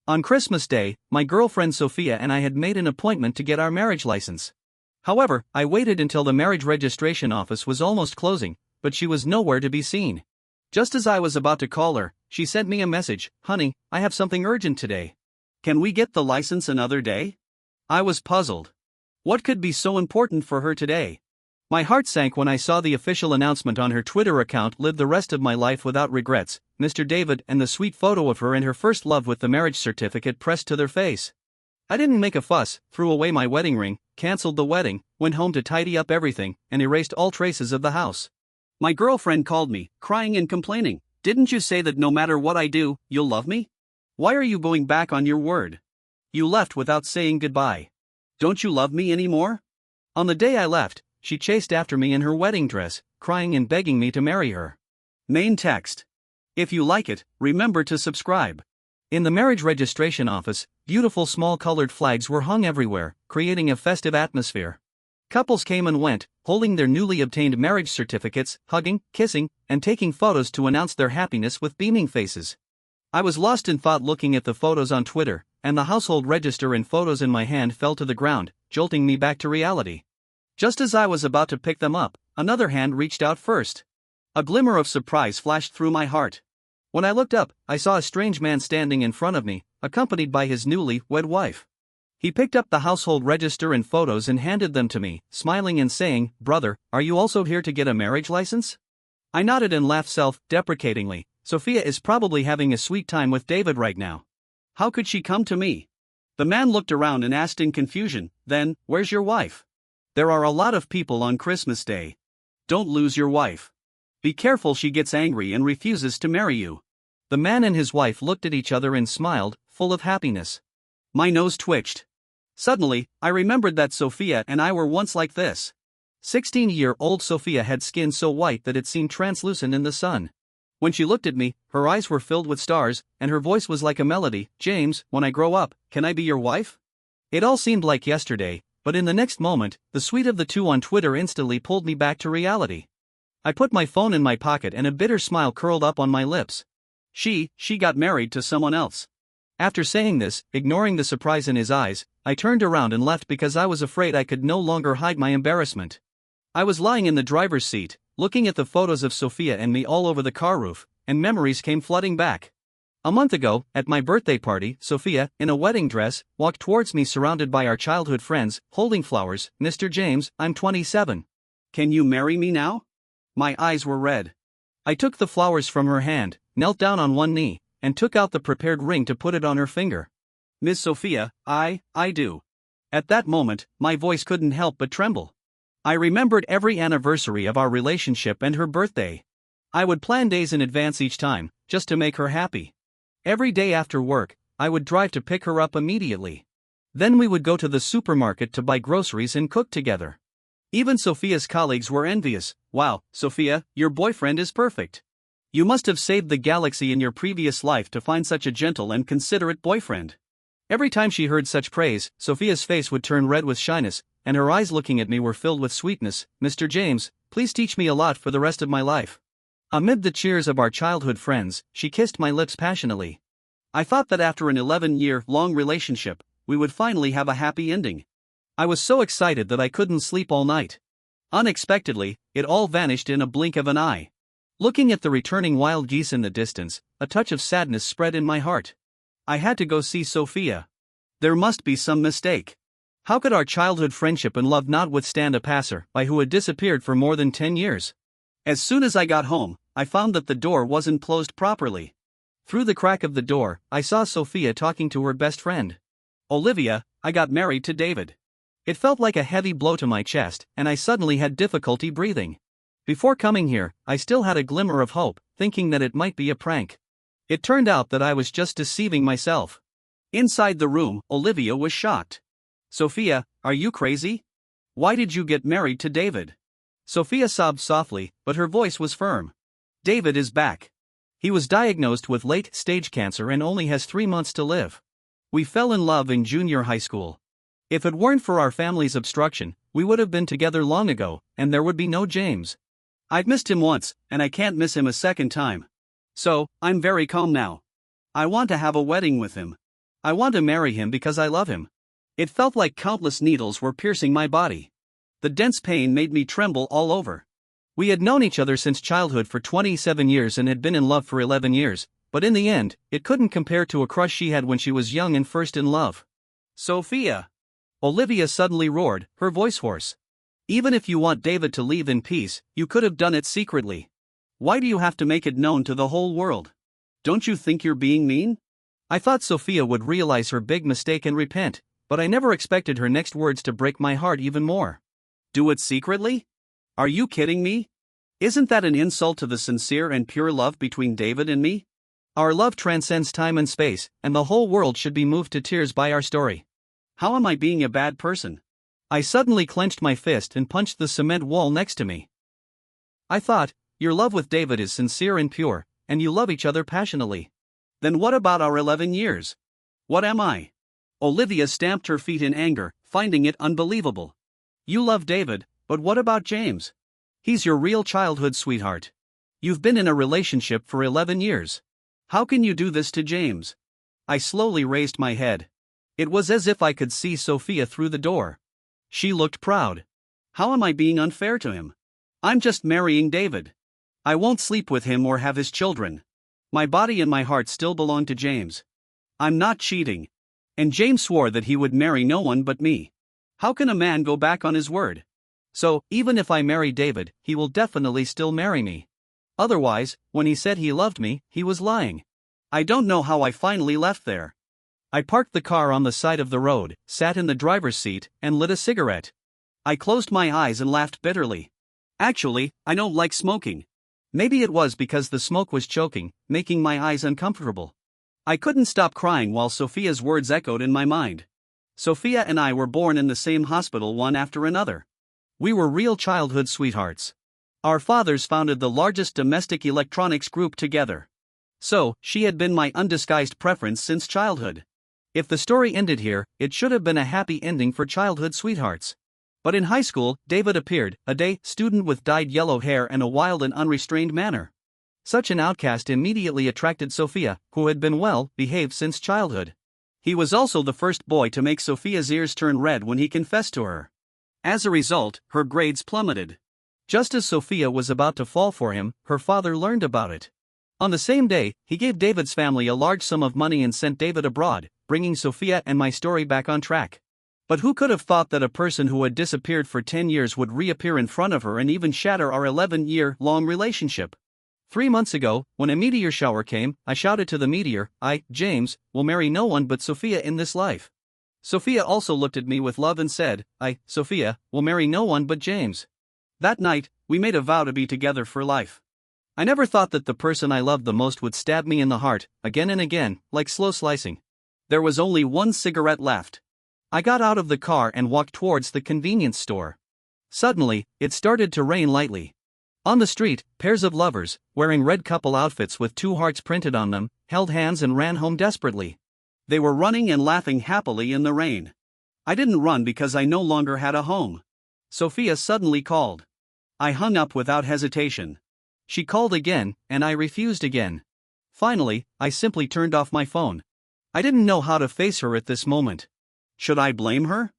On Christmas Day, my girlfriend Sophia and I had made an appointment to get our marriage license. However, I waited until the marriage registration office was almost closing, but she was nowhere to be seen. Just as I was about to call her, she sent me a message, "Honey, I have something urgent today. Can we get the license another day?" I was puzzled. What could be so important for her today? My heart sank when I saw the official announcement on her Twitter account, "Live the rest of my life without regrets, Mr. David," and the sweet photo of her and her first love with the marriage certificate pressed to their face. I didn't make a fuss, threw away my wedding ring, cancelled the wedding, went home to tidy up everything, and erased all traces of the house. My girlfriend called me, crying and complaining. "Didn't you say that no matter what I do, you'll love me? Why are you going back on your word? You left without saying goodbye. Don't you love me anymore?" On the day I left, she chased after me in her wedding dress, crying and begging me to marry her. Main text. If you like it, remember to subscribe. In the marriage registration office, beautiful small colored flags were hung everywhere, creating a festive atmosphere. Couples came and went, holding their newly obtained marriage certificates, hugging, kissing, and taking photos to announce their happiness with beaming faces. I was lost in thought looking at the photos on Twitter, and the household register and photos in my hand fell to the ground, jolting me back to reality. Just as I was about to pick them up, another hand reached out first. A glimmer of surprise flashed through my heart. When I looked up, I saw a strange man standing in front of me, accompanied by his newly wed wife. He picked up the household register and photos and handed them to me, smiling and saying, "Brother, are you also here to get a marriage license?" I nodded and laughed self-deprecatingly. Sophia is probably having a sweet time with David right now. How could she come to me? The man looked around and asked in confusion, "Then, where's your wife? There are a lot of people on Christmas Day. Don't lose your wife. Be careful she gets angry and refuses to marry you." The man and his wife looked at each other and smiled, full of happiness. My nose twitched. Suddenly, I remembered that Sophia and I were once like this. 16-year-old Sophia had skin so white that it seemed translucent in the sun. When she looked at me, her eyes were filled with stars, and her voice was like a melody. "James, when I grow up, can I be your wife?" It all seemed like yesterday, but in the next moment, the sweet of the two on Twitter instantly pulled me back to reality. I put my phone in my pocket and a bitter smile curled up on my lips. She got married to someone else. After saying this, ignoring the surprise in his eyes, I turned around and left because I was afraid I could no longer hide my embarrassment. I was lying in the driver's seat, looking at the photos of Sophia and me all over the car roof, and memories came flooding back. A month ago, at my birthday party, Sophia, in a wedding dress, walked towards me surrounded by our childhood friends, holding flowers. "Mr. James, I'm 27. Can you marry me now?" My eyes were red. I took the flowers from her hand, knelt down on one knee, and took out the prepared ring to put it on her finger. "Miss Sophia, I do." At that moment, my voice couldn't help but tremble. I remembered every anniversary of our relationship and her birthday. I would plan days in advance each time, just to make her happy. Every day after work, I would drive to pick her up immediately. Then we would go to the supermarket to buy groceries and cook together. Even Sophia's colleagues were envious. "Wow, Sophia, your boyfriend is perfect. You must have saved the galaxy in your previous life to find such a gentle and considerate boyfriend." Every time she heard such praise, Sophia's face would turn red with shyness, and her eyes looking at me were filled with sweetness. "Mr. James, please teach me a lot for the rest of my life." Amid the cheers of our childhood friends, she kissed my lips passionately. I thought that after an 11-year-long relationship, we would finally have a happy ending. I was so excited that I couldn't sleep all night. Unexpectedly, it all vanished in a blink of an eye. Looking at the returning wild geese in the distance, a touch of sadness spread in my heart. I had to go see Sophia. There must be some mistake. How could our childhood friendship and love not withstand a passer-by who had disappeared for more than 10 years? As soon as I got home, I found that the door wasn't closed properly. Through the crack of the door, I saw Sophia talking to her best friend. "Olivia, I got married to David." It felt like a heavy blow to my chest, and I suddenly had difficulty breathing. Before coming here, I still had a glimmer of hope, thinking that it might be a prank. It turned out that I was just deceiving myself. Inside the room, Olivia was shocked. "Sophia, are you crazy? Why did you get married to David?" Sophia sobbed softly, but her voice was firm. "David is back. He was diagnosed with late-stage cancer and only has 3 months to live. We fell in love in junior high school. If it weren't for our family's obstruction, we would have been together long ago, and there would be no James. I've missed him once, and I can't miss him a second time. So, I'm very calm now. I want to have a wedding with him. I want to marry him because I love him. It felt like countless needles were piercing my body. The dense pain made me tremble all over. We had known each other since childhood for 27 years and had been in love for 11 years, but in the end, it couldn't compare to a crush she had when she was young and first in love. Sophia! Olivia suddenly roared, her voice hoarse. Even if you want David to leave in peace, you could have done it secretly. Why do you have to make it known to the whole world? Don't you think you're being mean? I thought Sophia would realize her big mistake and repent, but I never expected her next words to break my heart even more. Do it secretly? Are you kidding me? Isn't that an insult to the sincere and pure love between David and me? Our love transcends time and space, and the whole world should be moved to tears by our story. How am I being a bad person? I suddenly clenched my fist and punched the cement wall next to me. I thought, your love with David is sincere and pure, and you love each other passionately. Then what about our 11 years? What am I? Olivia stamped her feet in anger, finding it unbelievable. You love David, but what about James? He's your real childhood sweetheart. You've been in a relationship for 11 years. How can you do this to James? I slowly raised my head. It was as if I could see Sophia through the door. She looked proud. How am I being unfair to him? I'm just marrying David. I won't sleep with him or have his children. My body and my heart still belong to James. I'm not cheating. And James swore that he would marry no one but me. How can a man go back on his word? So, even if I marry David, he will definitely still marry me. Otherwise, when he said he loved me, he was lying. I don't know how I finally left there. I parked the car on the side of the road, sat in the driver's seat, and lit a cigarette. I closed my eyes and laughed bitterly. Actually, I don't like smoking. Maybe it was because the smoke was choking, making my eyes uncomfortable. I couldn't stop crying while Sophia's words echoed in my mind. Sophia and I were born in the same hospital one after another. We were real childhood sweethearts. Our fathers founded the largest domestic electronics group together. So, she had been my undisguised preference since childhood. If the story ended here, it should have been a happy ending for childhood sweethearts. But in high school, David appeared, a day student with dyed yellow hair and a wild and unrestrained manner. Such an outcast immediately attracted Sophia, who had been well-behaved since childhood. He was also the first boy to make Sophia's ears turn red when he confessed to her. As a result, her grades plummeted. Just as Sophia was about to fall for him, her father learned about it. On the same day, he gave David's family a large sum of money and sent David abroad, bringing Sophia and my story back on track. But who could have thought that a person who had disappeared for 10 years would reappear in front of her and even shatter our 11-year-long relationship? 3 months ago, when a meteor shower came, I shouted to the meteor, I, James, will marry no one but Sophia in this life. Sophia also looked at me with love and said, I, Sophia, will marry no one but James. That night, we made a vow to be together for life. I never thought that the person I loved the most would stab me in the heart, again and again, like slow slicing. There was only one cigarette left. I got out of the car and walked towards the convenience store. Suddenly, it started to rain lightly. On the street, pairs of lovers, wearing red couple outfits with 2 hearts printed on them, held hands and ran home desperately. They were running and laughing happily in the rain. I didn't run because I no longer had a home. Sophia suddenly called. I hung up without hesitation. She called again, and I refused again. Finally, I simply turned off my phone. I didn't know how to face her at this moment. Should I blame her?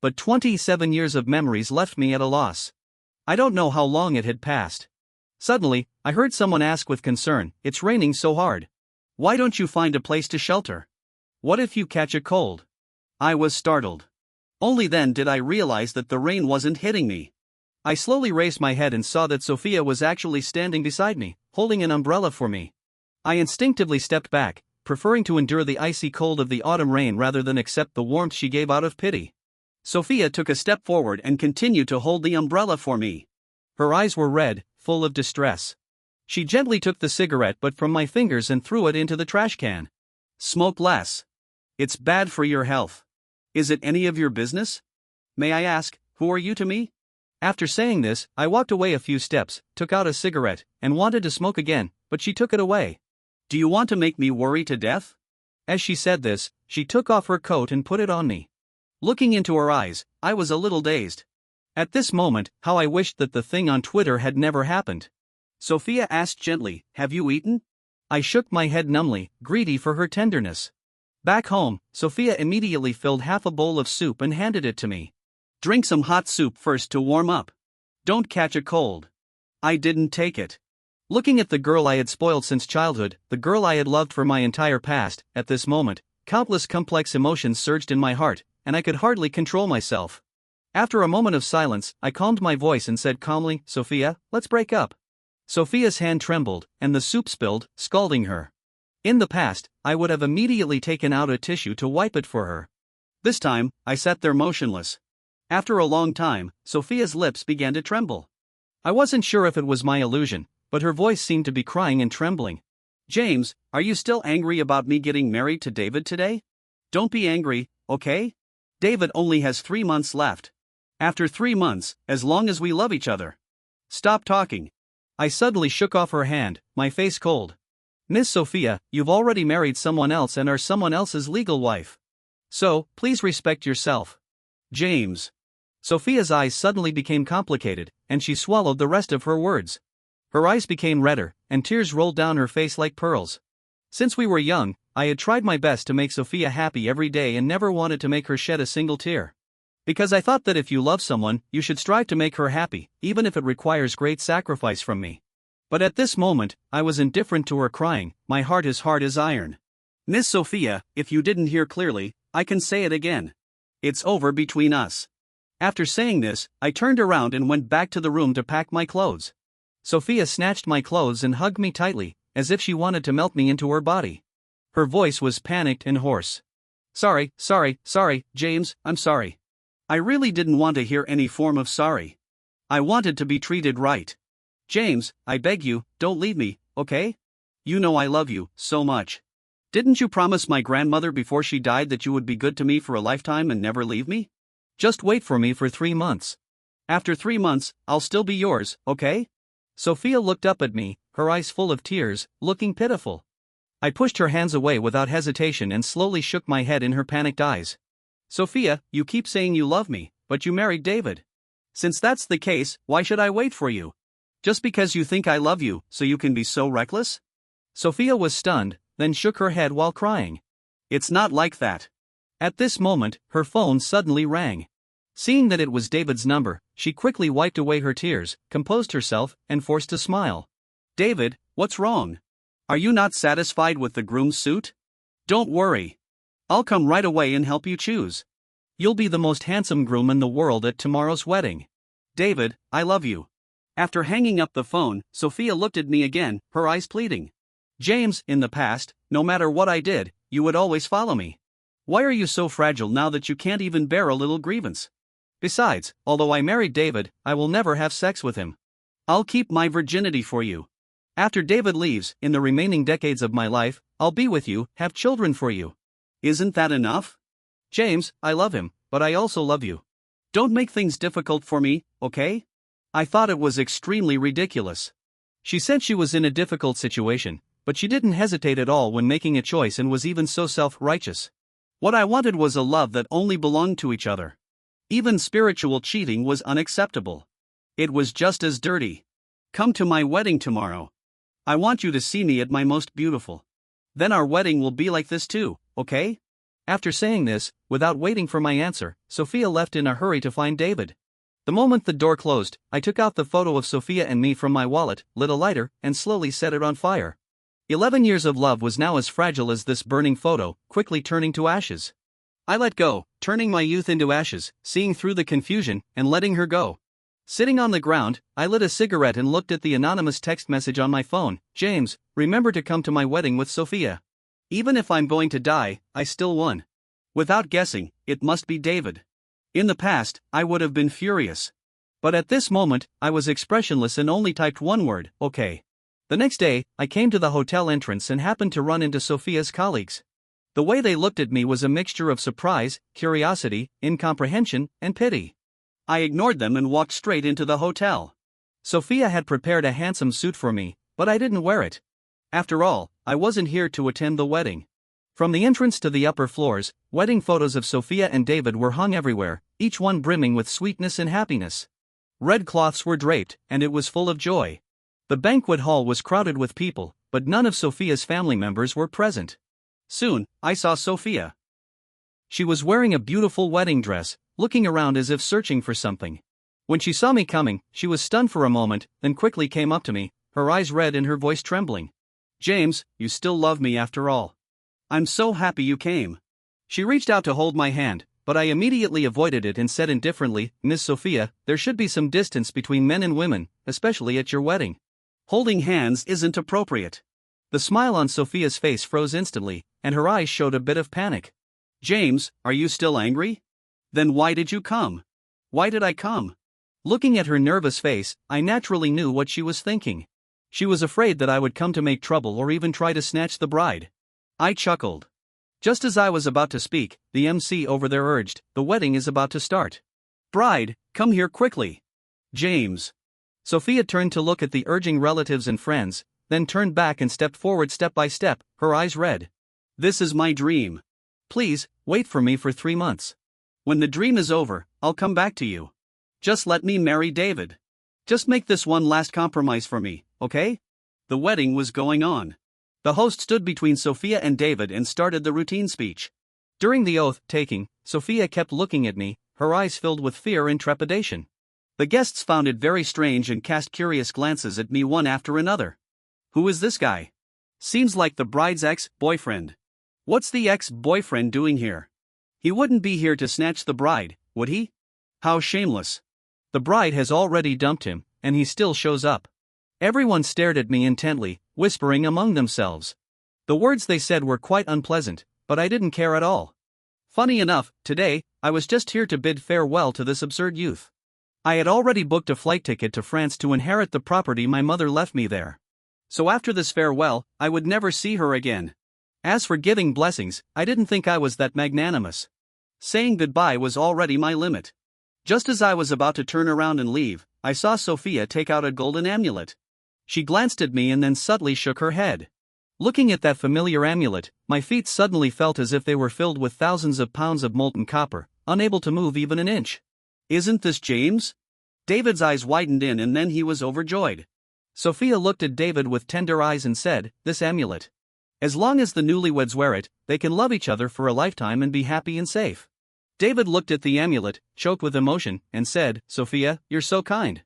But 27 years of memories left me at a loss. I don't know how long it had passed. Suddenly, I heard someone ask with concern, it's raining so hard. Why don't you find a place to shelter? What if you catch a cold? I was startled. Only then did I realize that the rain wasn't hitting me. I slowly raised my head and saw that Sophia was actually standing beside me, holding an umbrella for me. I instinctively stepped back, preferring to endure the icy cold of the autumn rain rather than accept the warmth she gave out of pity. Sophia took a step forward and continued to hold the umbrella for me. Her eyes were red, full of distress. She gently took the cigarette butt from my fingers and threw it into the trash can. Smoke less. It's bad for your health. Is it any of your business? May I ask, who are you to me? After saying this, I walked away a few steps, took out a cigarette, and wanted to smoke again, but she took it away. Do you want to make me worry to death? As she said this, she took off her coat and put it on me. Looking into her eyes, I was a little dazed. At this moment, how I wished that the thing on Twitter had never happened. Sophia asked gently, have you eaten? I shook my head numbly, greedy for her tenderness. Back home, Sophia immediately filled half a bowl of soup and handed it to me. Drink some hot soup first to warm up. Don't catch a cold. I didn't take it. Looking at the girl I had spoiled since childhood, the girl I had loved for my entire past, at this moment, countless complex emotions surged in my heart, and I could hardly control myself. After a moment of silence, I calmed my voice and said calmly, Sophia, let's break up. Sophia's hand trembled, and the soup spilled, scalding her. In the past, I would have immediately taken out a tissue to wipe it for her. This time, I sat there motionless. After a long time, Sophia's lips began to tremble. I wasn't sure if it was my illusion, but her voice seemed to be crying and trembling. James, are you still angry about me getting married to David today? Don't be angry, okay? David only has 3 months left. After 3 months, as long as we love each other. Stop talking. I suddenly shook off her hand, my face cold. Miss Sophia, you've already married someone else and are someone else's legal wife. So, please respect yourself. James. Sophia's eyes suddenly became complicated, and she swallowed the rest of her words. Her eyes became redder, and tears rolled down her face like pearls. Since we were young, I had tried my best to make Sophia happy every day and never wanted to make her shed a single tear. Because I thought that if you love someone, you should strive to make her happy, even if it requires great sacrifice from me. But at this moment, I was indifferent to her crying, my heart as hard as iron. Miss Sophia, if you didn't hear clearly, I can say it again. It's over between us. After saying this, I turned around and went back to the room to pack my clothes. Sophia snatched my clothes and hugged me tightly, as if she wanted to melt me into her body. Her voice was panicked and hoarse. Sorry, James, I'm sorry. I really didn't want to hear any form of sorry. I wanted to be treated right. James, I beg you, don't leave me, okay? You know I love you so much. Didn't you promise my grandmother before she died that you would be good to me for a lifetime and never leave me? Just wait for me for 3 months. After 3 months, I'll still be yours, okay? Sophia looked up at me, her eyes full of tears, looking pitiful. I pushed her hands away without hesitation and slowly shook my head in her panicked eyes. Sophia, you keep saying you love me, but you married David. Since that's the case, why should I wait for you? Just because you think I love you, so you can be so reckless? Sophia was stunned, then shook her head while crying. It's not like that. At this moment, her phone suddenly rang. Seeing that it was David's number, she quickly wiped away her tears, composed herself, and forced a smile. David, what's wrong? Are you not satisfied with the groom's suit? Don't worry. I'll come right away and help you choose. You'll be the most handsome groom in the world at tomorrow's wedding. David, I love you. After hanging up the phone, Sophia looked at me again, her eyes pleading. James, in the past, no matter what I did, you would always follow me. Why are you so fragile now that you can't even bear a little grievance? Besides, although I married David, I will never have sex with him. I'll keep my virginity for you. After David leaves, in the remaining decades of my life, I'll be with you, have children for you. Isn't that enough? James, I love him, but I also love you. Don't make things difficult for me, okay? I thought it was extremely ridiculous. She said she was in a difficult situation, but she didn't hesitate at all when making a choice and was even so self-righteous. What I wanted was a love that only belonged to each other. Even spiritual cheating was unacceptable. It was just as dirty. Come to my wedding tomorrow. I want you to see me at my most beautiful. Then our wedding will be like this too, okay? After saying this, without waiting for my answer, Sophia left in a hurry to find David. The moment the door closed, I took out the photo of Sophia and me from my wallet, lit a lighter, and slowly set it on fire. 11 years of love was now as fragile as this burning photo, quickly turning to ashes. I let go, turning my youth into ashes, seeing through the confusion, and letting her go. Sitting on the ground, I lit a cigarette and looked at the anonymous text message on my phone. James, remember to come to my wedding with Sophia. Even if I'm going to die, I still won. Without guessing, it must be David. In the past, I would have been furious. But at this moment, I was expressionless and only typed one word, okay. The next day, I came to the hotel entrance and happened to run into Sophia's colleagues. The way they looked at me was a mixture of surprise, curiosity, incomprehension, and pity. I ignored them and walked straight into the hotel. Sophia had prepared a handsome suit for me, but I didn't wear it. After all, I wasn't here to attend the wedding. From the entrance to the upper floors, wedding photos of Sophia and David were hung everywhere, each one brimming with sweetness and happiness. Red cloths were draped, and it was full of joy. The banquet hall was crowded with people, but none of Sophia's family members were present. Soon, I saw Sophia. She was wearing a beautiful wedding dress, looking around as if searching for something. When she saw me coming, she was stunned for a moment, then quickly came up to me, her eyes red and her voice trembling. "James, you still love me after all. I'm so happy you came." She reached out to hold my hand, but I immediately avoided it and said indifferently, "Miss Sophia, there should be some distance between men and women, especially at your wedding. Holding hands isn't appropriate." The smile on Sophia's face froze instantly, and her eyes showed a bit of panic. "James, are you still angry? Then why did you come?" "Why did I come?" Looking at her nervous face, I naturally knew what she was thinking. She was afraid that I would come to make trouble or even try to snatch the bride. I chuckled. Just as I was about to speak, the MC over there urged, "The wedding is about to start. Bride, come here quickly." "James." Sophia turned to look at the urging relatives and friends, then turned back and stepped forward step by step, her eyes red. "This is my dream. Please, wait for me for 3 months. When the dream is over, I'll come back to you. Just let me marry David. Just make this one last compromise for me, okay?" The wedding was going on. The host stood between Sophia and David and started the routine speech. During the oath-taking, Sophia kept looking at me, her eyes filled with fear and trepidation. The guests found it very strange and cast curious glances at me one after another. "Who is this guy? Seems like the bride's ex-boyfriend. What's the ex-boyfriend doing here? He wouldn't be here to snatch the bride, would he? How shameless. The bride has already dumped him, and he still shows up." Everyone stared at me intently, whispering among themselves. The words they said were quite unpleasant, but I didn't care at all. Funny enough, today, I was just here to bid farewell to this absurd youth. I had already booked a flight ticket to France to inherit the property my mother left me there. So after this farewell, I would never see her again. As for giving blessings, I didn't think I was that magnanimous. Saying goodbye was already my limit. Just as I was about to turn around and leave, I saw Sophia take out a golden amulet. She glanced at me and then subtly shook her head. Looking at that familiar amulet, my feet suddenly felt as if they were filled with thousands of pounds of molten copper, unable to move even an inch. "Isn't this James?" David's eyes widened in and then he was overjoyed. Sophia looked at David with tender eyes and said, "This amulet. As long as the newlyweds wear it, they can love each other for a lifetime and be happy and safe." David looked at the amulet, choked with emotion, and said, "Sophia, you're so kind.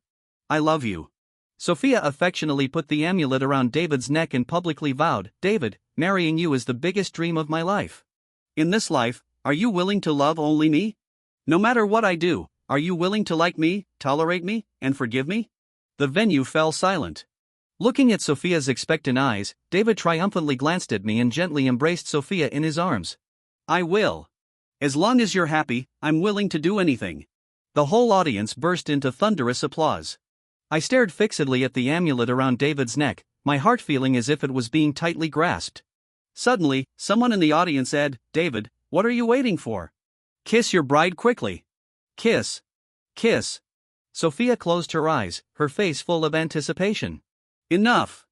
I love you." Sophia affectionately put the amulet around David's neck and publicly vowed, "David, marrying you is the biggest dream of my life. In this life, are you willing to love only me? No matter what I do, are you willing to like me, tolerate me, and forgive me?" The venue fell silent. Looking at Sophia's expectant eyes, David triumphantly glanced at me and gently embraced Sophia in his arms. "I will. As long as you're happy, I'm willing to do anything." The whole audience burst into thunderous applause. I stared fixedly at the amulet around David's neck, my heart feeling as if it was being tightly grasped. Suddenly, someone in the audience said, "David, what are you waiting for? Kiss your bride quickly. Kiss. Kiss." Sophia closed her eyes, her face full of anticipation. "Enough!"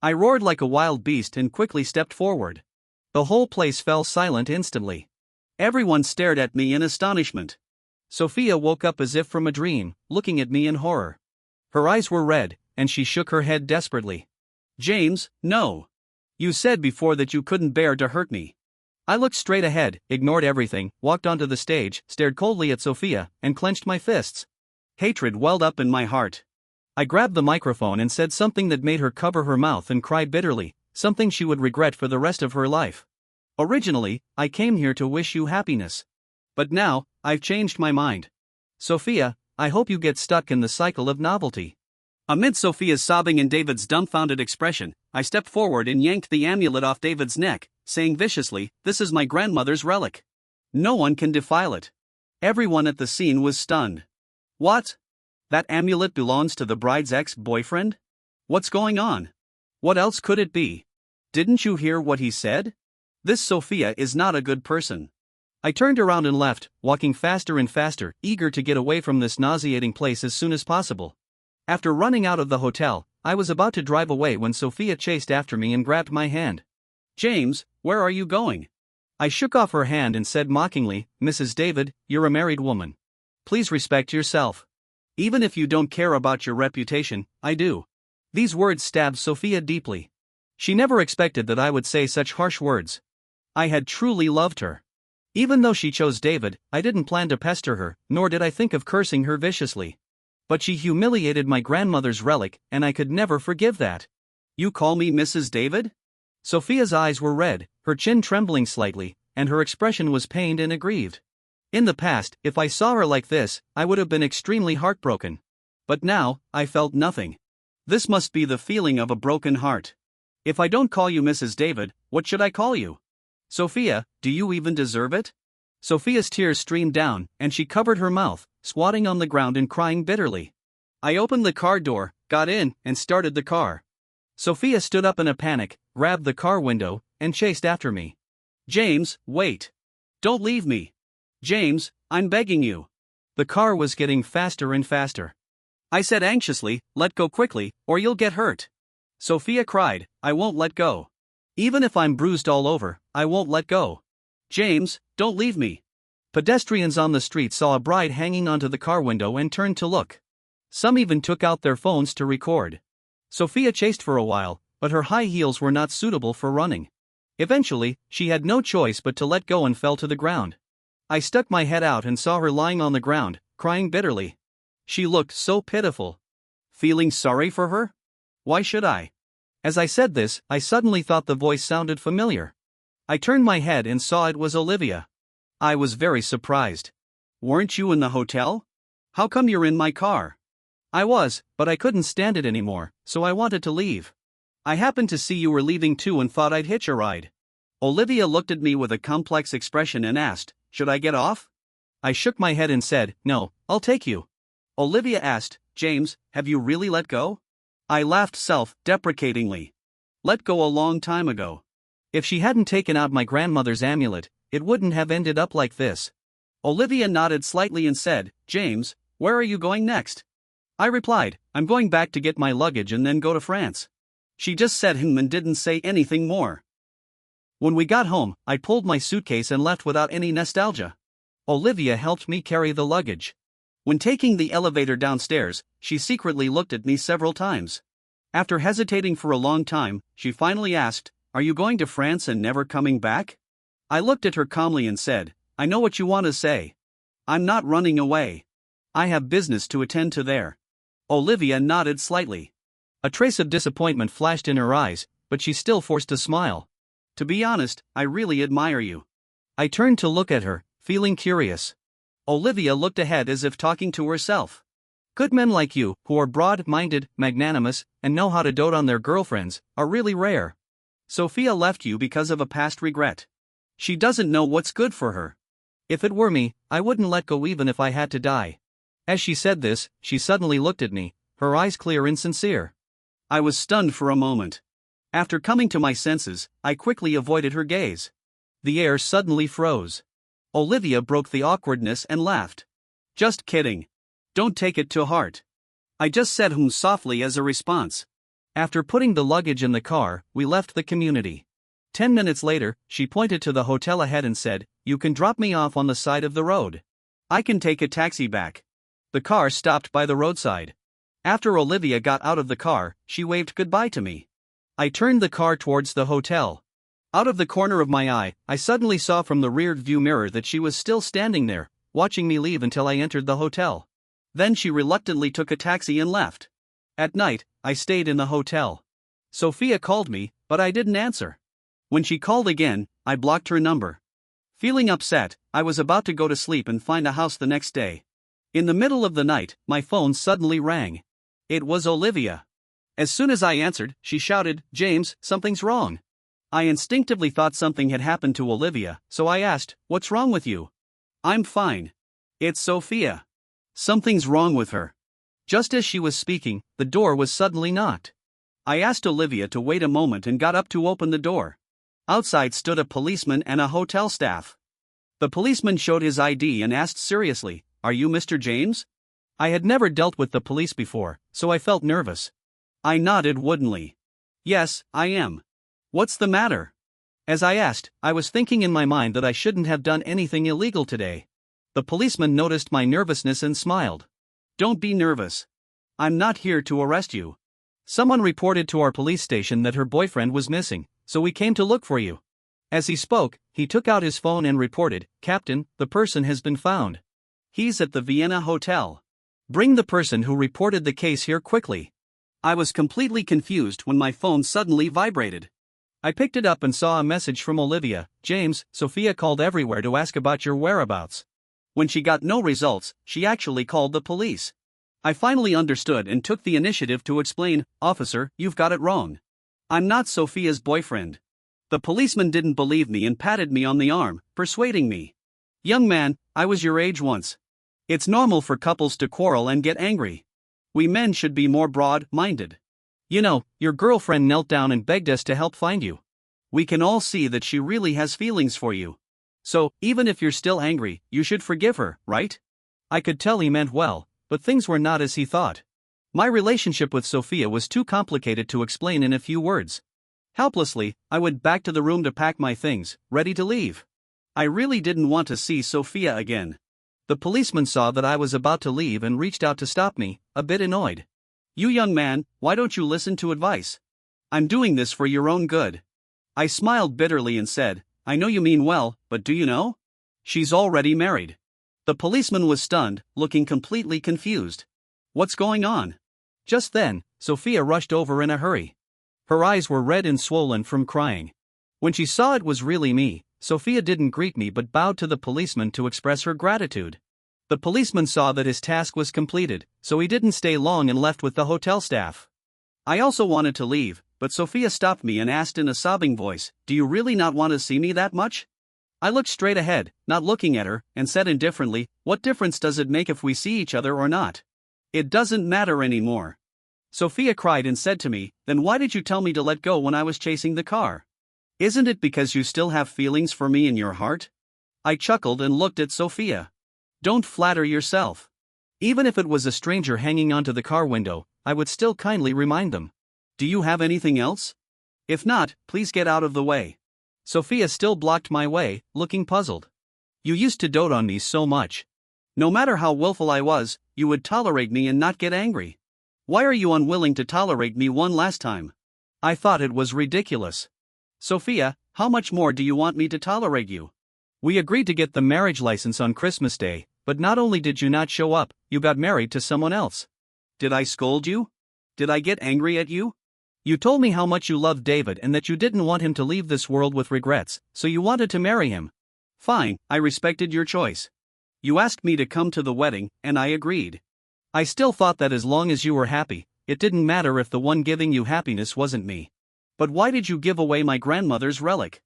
I roared like a wild beast and quickly stepped forward. The whole place fell silent instantly. Everyone stared at me in astonishment. Sophia woke up as if from a dream, looking at me in horror. Her eyes were red, and she shook her head desperately. "James, no. You said before that you couldn't bear to hurt me." I looked straight ahead, ignored everything, walked onto the stage, stared coldly at Sophia, and clenched my fists. Hatred welled up in my heart. I grabbed the microphone and said something that made her cover her mouth and cry bitterly, something she would regret for the rest of her life. "Originally, I came here to wish you happiness. But now, I've changed my mind. Sophia, I hope you get stuck in the cycle of novelty." Amid Sophia's sobbing and David's dumbfounded expression, I stepped forward and yanked the amulet off David's neck, saying viciously, "This is my grandmother's relic. No one can defile it." Everyone at the scene was stunned. "What? That amulet belongs to the bride's ex-boyfriend? What's going on? What else could it be? Didn't you hear what he said? This Sophia is not a good person." I turned around and left, walking faster and faster, eager to get away from this nauseating place as soon as possible. After running out of the hotel, I was about to drive away when Sophia chased after me and grabbed my hand. "James, where are you going?" I shook off her hand and said mockingly, "Mrs. David, you're a married woman. Please respect yourself. Even if you don't care about your reputation, I do." These words stabbed Sophia deeply. She never expected that I would say such harsh words. I had truly loved her. Even though she chose David, I didn't plan to pester her, nor did I think of cursing her viciously. But she humiliated my grandmother's relic, and I could never forgive that. You call me Mrs. David? Sophia's eyes were red, her chin trembling slightly, and her expression was pained and aggrieved. In the past, if I saw her like this, I would have been extremely heartbroken. But now, I felt nothing. This must be the feeling of a broken heart. If I don't call you Mrs. David, what should I call you? Sophia, do you even deserve it? Sophia's tears streamed down, and she covered her mouth, squatting on the ground and crying bitterly. I opened the car door, got in, and started the car. Sophia stood up in a panic, grabbed the car window, and chased after me. James, wait. Don't leave me. James, I'm begging you. The car was getting faster and faster. I said anxiously, let go quickly, or you'll get hurt. Sophia cried, I won't let go. Even if I'm bruised all over, I won't let go. James, don't leave me. Pedestrians on the street saw a bride hanging onto the car window and turned to look. Some even took out their phones to record. Sophia chased for a while, but her high heels were not suitable for running. Eventually, she had no choice but to let go and fell to the ground. I stuck my head out and saw her lying on the ground, crying bitterly. She looked so pitiful. Feeling sorry for her? Why should I? As I said this, I suddenly thought the voice sounded familiar. I turned my head and saw it was Olivia. I was very surprised. Weren't you in the hotel? How come you're in my car? I was, but I couldn't stand it anymore, so I wanted to leave. I happened to see you were leaving too and thought I'd hitch a ride. Olivia looked at me with a complex expression and asked, should I get off? I shook my head and said, no, I'll take you. Olivia asked, James, have you really let go? I laughed self-deprecatingly. Let go a long time ago. If she hadn't taken out my grandmother's amulet, it wouldn't have ended up like this. Olivia nodded slightly and said, James, where are you going next? I replied, I'm going back to get my luggage and then go to France. She just said and didn't say anything more. When we got home, I pulled my suitcase and left without any nostalgia. Olivia helped me carry the luggage. When taking the elevator downstairs, she secretly looked at me several times. After hesitating for a long time, she finally asked, are you going to France and never coming back? I looked at her calmly and said, I know what you want to say. I'm not running away. I have business to attend to there. Olivia nodded slightly. A trace of disappointment flashed in her eyes, but she still forced a smile. To be honest, I really admire you. I turned to look at her, feeling curious. Olivia looked ahead as if talking to herself. Good men like you, who are broad-minded, magnanimous, and know how to dote on their girlfriends, are really rare. Sophia left you because of a past regret. She doesn't know what's good for her. If it were me, I wouldn't let go even if I had to die. As she said this, she suddenly looked at me, her eyes clear and sincere. I was stunned for a moment. After coming to my senses, I quickly avoided her gaze. The air suddenly froze. Olivia broke the awkwardness and laughed. Just kidding. Don't take it to heart. I just said softly as a response. After putting the luggage in the car, we left the community. 10 minutes later, she pointed to the hotel ahead and said, you can drop me off on the side of the road. I can take a taxi back. The car stopped by the roadside. After Olivia got out of the car, she waved goodbye to me. I turned the car towards the hotel. Out of the corner of my eye, I suddenly saw from the rear-view mirror that she was still standing there, watching me leave until I entered the hotel. Then she reluctantly took a taxi and left. At night, I stayed in the hotel. Sophia called me, but I didn't answer. When she called again, I blocked her number. Feeling upset, I was about to go to sleep and find a house the next day. In the middle of the night, my phone suddenly rang. It was Olivia. As soon as I answered, she shouted, James, something's wrong. I instinctively thought something had happened to Olivia, so I asked, what's wrong with you? I'm fine. It's Sophia. Something's wrong with her. Just as she was speaking, the door was suddenly knocked. I asked Olivia to wait a moment and got up to open the door. Outside stood a policeman and a hotel staff. The policeman showed his ID and asked seriously, are you Mr. James? I had never dealt with the police before, so I felt nervous. I nodded woodenly. Yes, I am. What's the matter? As I asked, I was thinking in my mind that I shouldn't have done anything illegal today. The policeman noticed my nervousness and smiled. Don't be nervous. I'm not here to arrest you. Someone reported to our police station that her boyfriend was missing, so we came to look for you. As he spoke, he took out his phone and reported, "Captain, the person has been found. He's at the Vienna hotel. Bring the person who reported the case here quickly." I was completely confused when my phone suddenly vibrated. I picked it up and saw a message from Olivia. "James, Sophia called everywhere to ask about your whereabouts. When she got no results, she actually called the police." I finally understood and took the initiative to explain, "Officer, you've got it wrong. I'm not Sophia's boyfriend." The policeman didn't believe me and patted me on the arm, persuading me. "Young man, I was your age once. It's normal for couples to quarrel and get angry. We men should be more broad-minded. You know, your girlfriend knelt down and begged us to help find you. We can all see that she really has feelings for you. So, even if you're still angry, you should forgive her, right?" I could tell he meant well, but things were not as he thought. My relationship with Sophia was too complicated to explain in a few words. Helplessly, I went back to the room to pack my things, ready to leave. I really didn't want to see Sophia again. The policeman saw that I was about to leave and reached out to stop me, a bit annoyed. "You young man, why don't you listen to advice? I'm doing this for your own good." I smiled bitterly and said, "I know you mean well, but do you know? She's already married." The policeman was stunned, looking completely confused. "What's going on?" Just then, Sophia rushed over in a hurry. Her eyes were red and swollen from crying. When she saw it was really me, Sophia didn't greet me but bowed to the policeman to express her gratitude. The policeman saw that his task was completed, so he didn't stay long and left with the hotel staff. I also wanted to leave, but Sophia stopped me and asked in a sobbing voice, "Do you really not want to see me that much?" I looked straight ahead, not looking at her, and said indifferently, "What difference does it make if we see each other or not? It doesn't matter anymore." Sophia cried and said to me, "Then why did you tell me to let go when I was chasing the car? Isn't it because you still have feelings for me in your heart?" I chuckled and looked at Sophia. "Don't flatter yourself. Even if it was a stranger hanging onto the car window, I would still kindly remind them. Do you have anything else? If not, please get out of the way." Sophia still blocked my way, looking puzzled. "You used to dote on me so much. No matter how willful I was, you would tolerate me and not get angry. Why are you unwilling to tolerate me one last time?" I thought it was ridiculous. "Sophia, how much more do you want me to tolerate you? We agreed to get the marriage license on Christmas Day, but not only did you not show up, you got married to someone else. Did I scold you? Did I get angry at you? You told me how much you loved David and that you didn't want him to leave this world with regrets, so you wanted to marry him. Fine, I respected your choice. You asked me to come to the wedding, and I agreed. I still thought that as long as you were happy, it didn't matter if the one giving you happiness wasn't me. But why did you give away my grandmother's relic?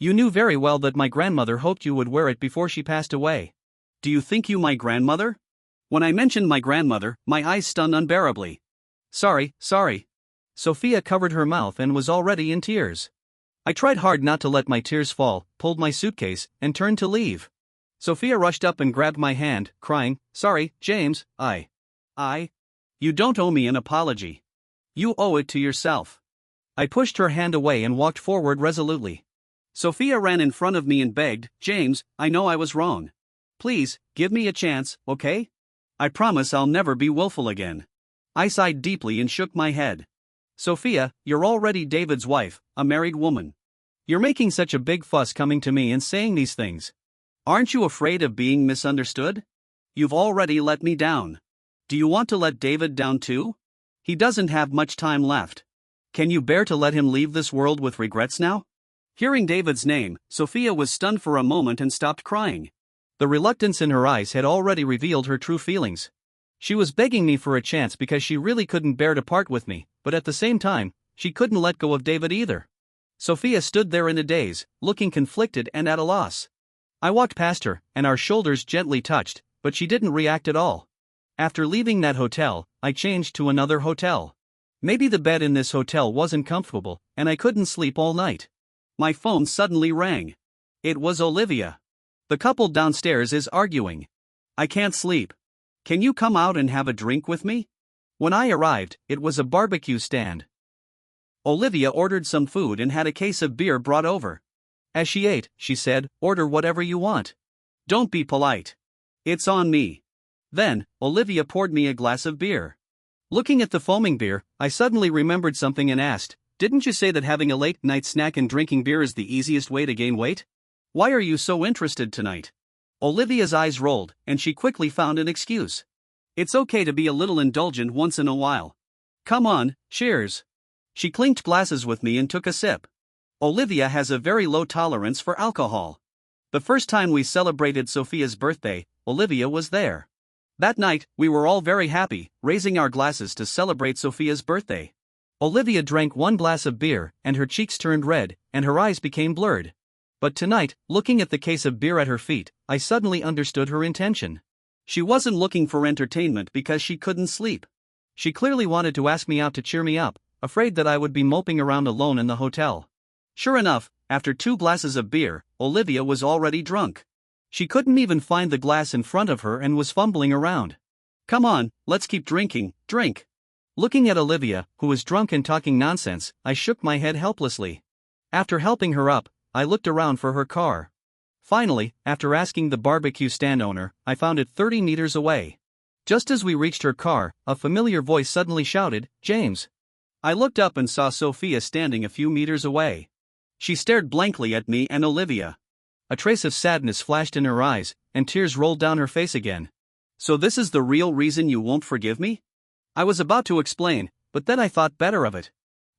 You knew very well that my grandmother hoped you would wear it before she passed away. Do you think you my grandmother?" When I mentioned my grandmother, my eyes stung unbearably. Sorry. Sophia covered her mouth and was already in tears. I tried hard not to let my tears fall, pulled my suitcase, and turned to leave. Sophia rushed up and grabbed my hand, crying, "Sorry, James, You don't owe me an apology. You owe it to yourself." I pushed her hand away and walked forward resolutely. Sophia ran in front of me and begged, "James, I know I was wrong. Please, give me a chance, okay? I promise I'll never be willful again." I sighed deeply and shook my head. "Sophia, you're already David's wife, a married woman. You're making such a big fuss coming to me and saying these things. Aren't you afraid of being misunderstood? You've already let me down. Do you want to let David down too? He doesn't have much time left. Can you bear to let him leave this world with regrets now?" Hearing David's name, Sophia was stunned for a moment and stopped crying. The reluctance in her eyes had already revealed her true feelings. She was begging me for a chance because she really couldn't bear to part with me, but at the same time, she couldn't let go of David either. Sophia stood there in a daze, looking conflicted and at a loss. I walked past her, and our shoulders gently touched, but she didn't react at all. After leaving that hotel, I changed to another hotel. Maybe the bed in this hotel wasn't comfortable, and I couldn't sleep all night. My phone suddenly rang. It was Olivia. "The couple downstairs is arguing. I can't sleep. Can you come out and have a drink with me?" When I arrived, it was a barbecue stand. Olivia ordered some food and had a case of beer brought over. As she ate, she said, "Order whatever you want. Don't be polite. It's on me." Then, Olivia poured me a glass of beer. Looking at the foaming beer, I suddenly remembered something and asked, Didn't you say that having a late-night snack and drinking beer is the easiest way to gain weight? Why are you so interested tonight? Olivia's eyes rolled, and she quickly found an excuse. It's okay to be a little indulgent once in a while. Come on, cheers. She clinked glasses with me and took a sip. Olivia has a very low tolerance for alcohol. The first time we celebrated Sophia's birthday, Olivia was there. That night, we were all very happy, raising our glasses to celebrate Sophia's birthday. Olivia drank one glass of beer, and her cheeks turned red, and her eyes became blurred. But tonight, looking at the case of beer at her feet, I suddenly understood her intention. She wasn't looking for entertainment because she couldn't sleep. She clearly wanted to ask me out to cheer me up, afraid that I would be moping around alone in the hotel. Sure enough, after 2 glasses of beer, Olivia was already drunk. She couldn't even find the glass in front of her and was fumbling around. Come on, let's keep drinking, drink. Looking at Olivia, who was drunk and talking nonsense, I shook my head helplessly. After helping her up, I looked around for her car. Finally, after asking the barbecue stand owner, I found it 30 meters away. Just as we reached her car, a familiar voice suddenly shouted, "James." I looked up and saw Sophia standing a few meters away. She stared blankly at me and Olivia. A trace of sadness flashed in her eyes, and tears rolled down her face again. So this is the real reason you won't forgive me? I was about to explain, but then I thought better of it.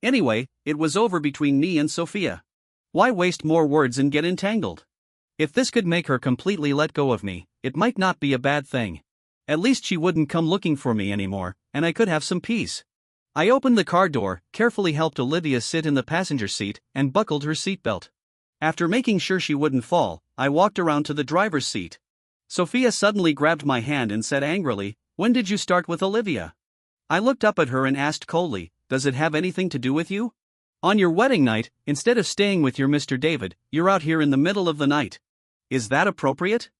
Anyway, it was over between me and Sophia. Why waste more words and get entangled? If this could make her completely let go of me, it might not be a bad thing. At least she wouldn't come looking for me anymore, and I could have some peace. I opened the car door, carefully helped Olivia sit in the passenger seat, and buckled her seatbelt. After making sure she wouldn't fall, I walked around to the driver's seat. Sophia suddenly grabbed my hand and said angrily, "When did you start with Olivia?" I looked up at her and asked coldly, "Does it have anything to do with you? On your wedding night, instead of staying with your Mr. David, you're out here in the middle of the night. Is that appropriate?"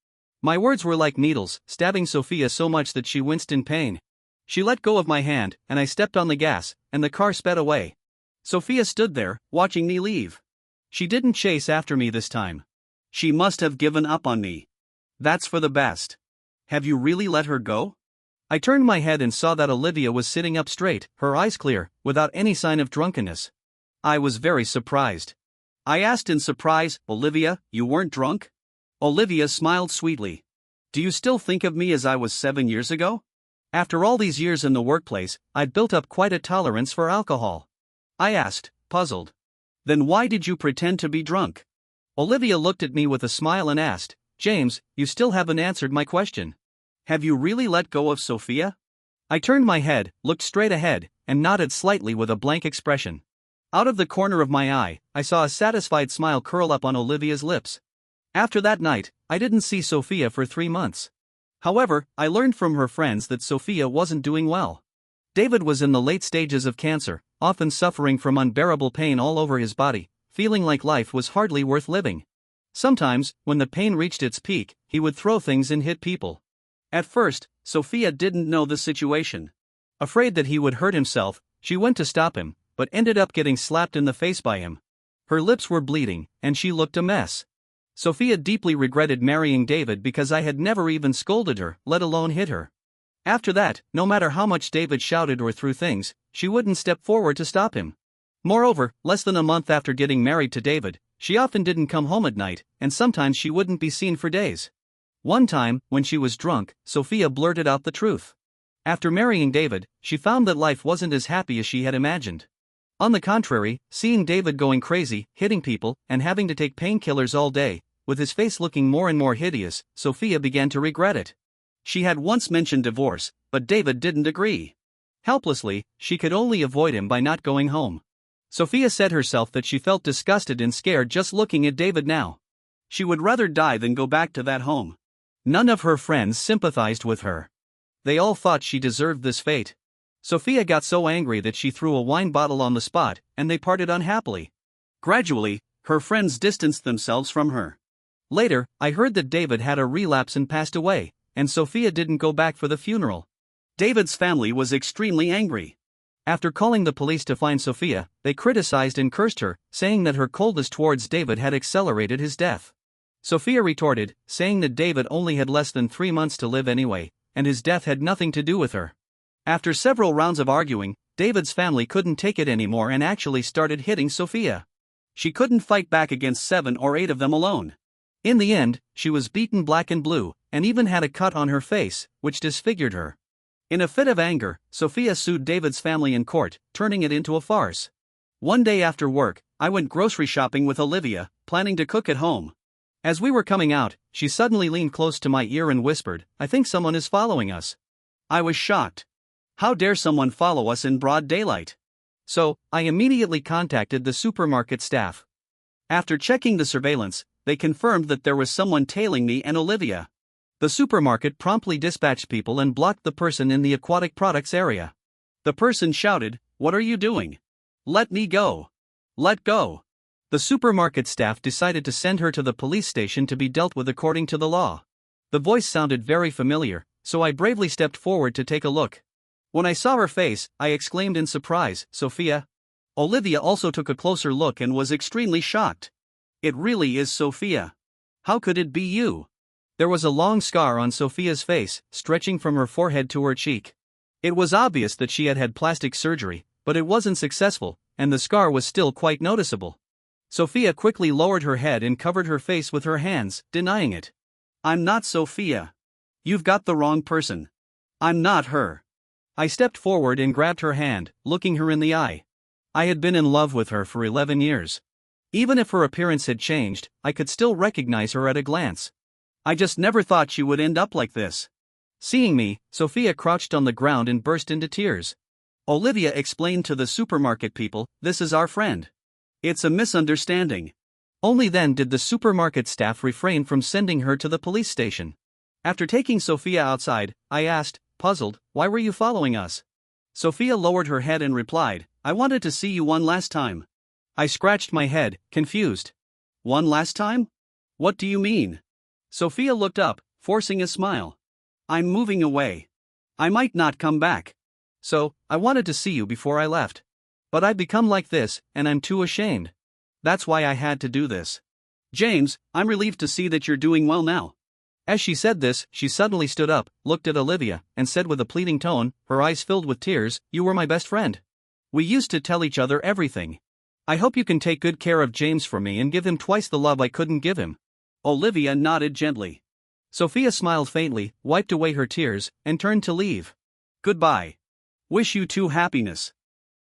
My words were like needles, stabbing Sophia so much that she winced in pain. She let go of my hand, and I stepped on the gas, and the car sped away. Sophia stood there, watching me leave. She didn't chase after me this time. She must have given up on me. That's for the best. Have you really let her go? I turned my head and saw that Olivia was sitting up straight, her eyes clear, without any sign of drunkenness. I was very surprised. I asked in surprise, "Olivia, you weren't drunk?" Olivia smiled sweetly. "Do you still think of me as I was 7 years ago?" After all these years in the workplace, I'd built up quite a tolerance for alcohol. I asked, puzzled. "Then why did you pretend to be drunk?" Olivia looked at me with a smile and asked, "James, you still haven't answered my question. Have you really let go of Sophia?" I turned my head, looked straight ahead, and nodded slightly with a blank expression. Out of the corner of my eye, I saw a satisfied smile curl up on Olivia's lips. After that night, I didn't see Sophia for 3 months. However, I learned from her friends that Sophia wasn't doing well. David was in the late stages of cancer, often suffering from unbearable pain all over his body, feeling like life was hardly worth living. Sometimes, when the pain reached its peak, he would throw things and hit people. At first, Sophia didn't know the situation. Afraid that he would hurt himself, she went to stop him, but ended up getting slapped in the face by him. Her lips were bleeding, and she looked a mess. Sophia deeply regretted marrying David because I had never even scolded her, let alone hit her. After that, no matter how much David shouted or threw things, she wouldn't step forward to stop him. Moreover, less than a month after getting married to David, she often didn't come home at night, and sometimes she wouldn't be seen for days. One time, when she was drunk, Sophia blurted out the truth. After marrying David, she found that life wasn't as happy as she had imagined. On the contrary, seeing David going crazy, hitting people, and having to take painkillers all day, with his face looking more and more hideous, Sophia began to regret it. She had once mentioned divorce, but David didn't agree. Helplessly, she could only avoid him by not going home. Sophia said herself that she felt disgusted and scared just looking at David now. She would rather die than go back to that home. None of her friends sympathized with her. They all thought she deserved this fate. Sophia got so angry that she threw a wine bottle on the spot, and they parted unhappily. Gradually, her friends distanced themselves from her. Later, I heard that David had a relapse and passed away, and Sophia didn't go back for the funeral. David's family was extremely angry. After calling the police to find Sophia, they criticized and cursed her, saying that her coldness towards David had accelerated his death. Sophia retorted, saying that David only had less than 3 months to live anyway, and his death had nothing to do with her. After several rounds of arguing, David's family couldn't take it anymore and actually started hitting Sophia. She couldn't fight back against 7 or 8 of them alone. In the end, she was beaten black and blue, and even had a cut on her face, which disfigured her. In a fit of anger, Sophia sued David's family in court, turning it into a farce. One day after work, I went grocery shopping with Olivia, planning to cook at home. As we were coming out, she suddenly leaned close to my ear and whispered, "I think someone is following us." I was shocked. How dare someone follow us in broad daylight? So, I immediately contacted the supermarket staff. After checking the surveillance, they confirmed that there was someone tailing me and Olivia. The supermarket promptly dispatched people and blocked the person in the aquatic products area. The person shouted, "What are you doing? Let me go! Let go!" The supermarket staff decided to send her to the police station to be dealt with according to the law. The voice sounded very familiar, so I bravely stepped forward to take a look. When I saw her face, I exclaimed in surprise, "Sophia?" Olivia also took a closer look and was extremely shocked. "It really is Sophia. How could it be you?" There was a long scar on Sophia's face, stretching from her forehead to her cheek. It was obvious that she had had plastic surgery, but it wasn't successful, and the scar was still quite noticeable. Sophia quickly lowered her head and covered her face with her hands, denying it. "I'm not Sophia. You've got the wrong person. I'm not her." I stepped forward and grabbed her hand, looking her in the eye. I had been in love with her for 11 years. Even if her appearance had changed, I could still recognize her at a glance. I just never thought she would end up like this. Seeing me, Sophia crouched on the ground and burst into tears. Olivia explained to the supermarket people, "This is our friend. It's a misunderstanding." Only then did the supermarket staff refrain from sending her to the police station. After taking Sophia outside, I asked, puzzled, "Why were you following us?" Sophia lowered her head and replied, "I wanted to see you one last time." I scratched my head, confused. "One last time? What do you mean?" Sophia looked up, forcing a smile. "I'm moving away. I might not come back. So, I wanted to see you before I left. But I've become like this, and I'm too ashamed. That's why I had to do this. James, I'm relieved to see that you're doing well now." As she said this, she suddenly stood up, looked at Olivia, and said with a pleading tone, her eyes filled with tears, "You were my best friend. We used to tell each other everything. I hope you can take good care of James for me and give him twice the love I couldn't give him." Olivia nodded gently. Sophia smiled faintly, wiped away her tears, and turned to leave. "Goodbye. Wish you two happiness."